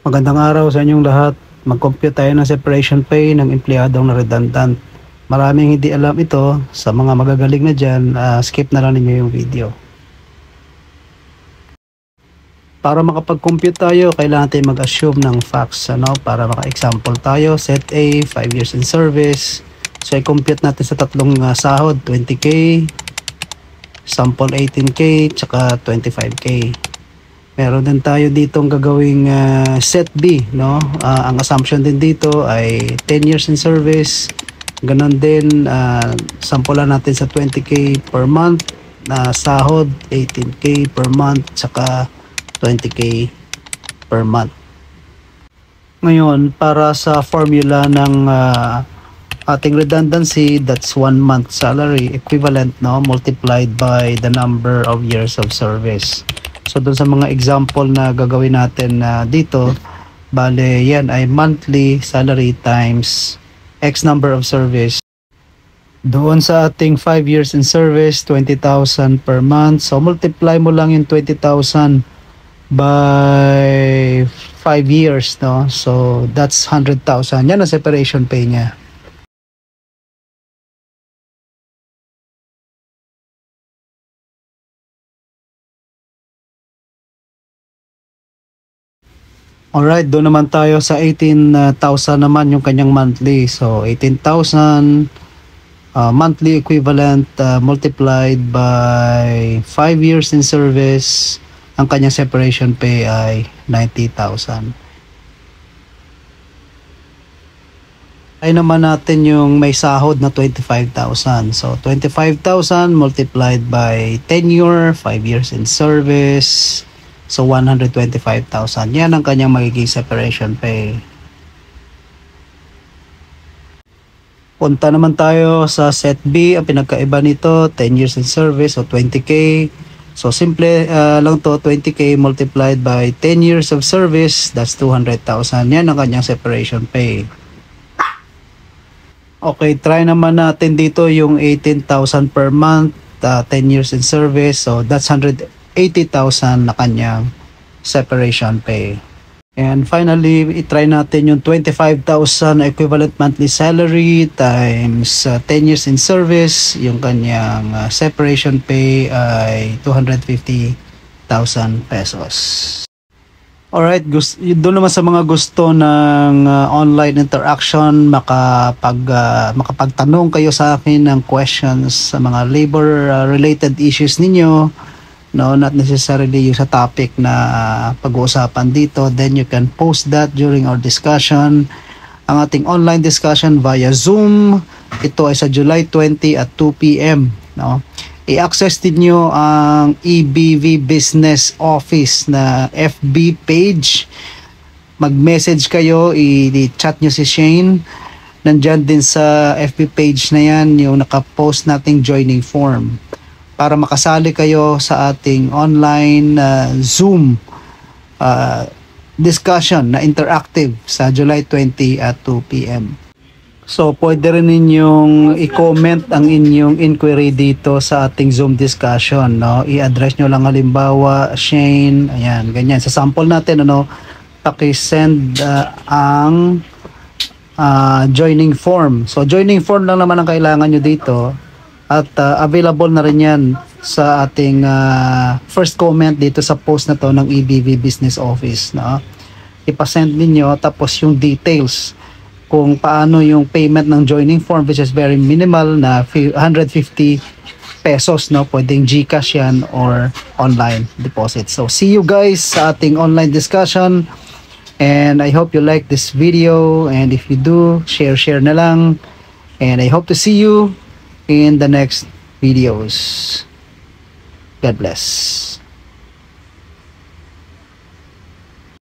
Magandang araw sa inyong lahat. Mag-compute tayo ng separation pay ng empleyadong na redundant. Maraming hindi alam ito. Sa mga magagaling na dyan, skip na lang ninyo yung video. Para makapag-compute tayo, kailangan tayo mag-assume ng facts. Para maka-example tayo, set A, 5 years in service. So, i-compute natin sa tatlong sahod, 20K, sample 18K, tsaka 25K. Meron din tayo ditong gagawing set B, no? Ang assumption din dito ay 10 years in service. Ganon din, sampulan natin sa 20K per month na sahod, 18K per month, saka 20K per month. Ngayon, para sa formula ng ating redundancy, that's 1 month salary equivalent, no? Multiplied by the number of years of service. So doon sa mga example na gagawin natin dito, bale yan ay monthly salary times X number of service. Doon sa ating 5 years in service, 20,000 per month. So multiply mo lang yung 20,000 by 5 years, no? So that's 100,000. Yan ang separation pay niya. Alright, doon naman tayo sa 18,000 naman yung kanyang monthly. So, 18,000 monthly equivalent multiplied by 5 years in service. Ang kanyang separation pay ay 90,000. Ay naman natin yung may sahod na 25,000. So, 25,000 multiplied by tenure, 5 years in service. So, 125,000. Yan ang kanyang magiging separation pay. Punta naman tayo sa set B. Ang pinagkaiba nito, 10 years in service, so 20K. So, simple lang to, 20K multiplied by 10 years of service, that's 200,000. Yan ang kanyang separation pay. Okay, try naman natin dito yung 18,000 per month, 10 years in service. So, that's 180,000 na kanyang separation pay. And finally, i-try natin yung 25,000 equivalent monthly salary times 10 years in service. Yung kanyang separation pay ay 250,000 pesos. Alright, doon naman sa mga gusto ng online interaction, makapagtanong kayo sa akin ng questions sa mga labor-related issues ninyo. No, not necessarily yung sa topic na pag-uusapan dito, then you can post that during our discussion. Ang ating online discussion via Zoom, ito ay sa July 20 at 2 p.m. No? I-access niyo ang EBV Business Office na FB page. Mag-message kayo, i-chat nyo si Shane. Nandyan din sa FB page na yan yung nakapost nating joining form para makasali kayo sa ating online Zoom discussion na interactive sa July 20 at 2 p.m. So, pwede rin ninyong i-comment ang inyong inquiry dito sa ating Zoom discussion, no? I-address nyo lang halimbawa, Shane, ayan, ganyan. Sa sample natin, paki-send ang joining form. So, joining form lang naman ang kailangan nyo dito. At available na rin yan sa ating first comment dito sa post na to ng EBV Business Office. No? Ipasend ninyo tapos yung details kung paano yung payment ng joining form, which is very minimal na 150 pesos. No? Pwedeng GCash yan or online deposit. So see you guys sa ating online discussion. And I hope you like this video. And if you do, share na lang. And I hope to see you in the next videos. God bless.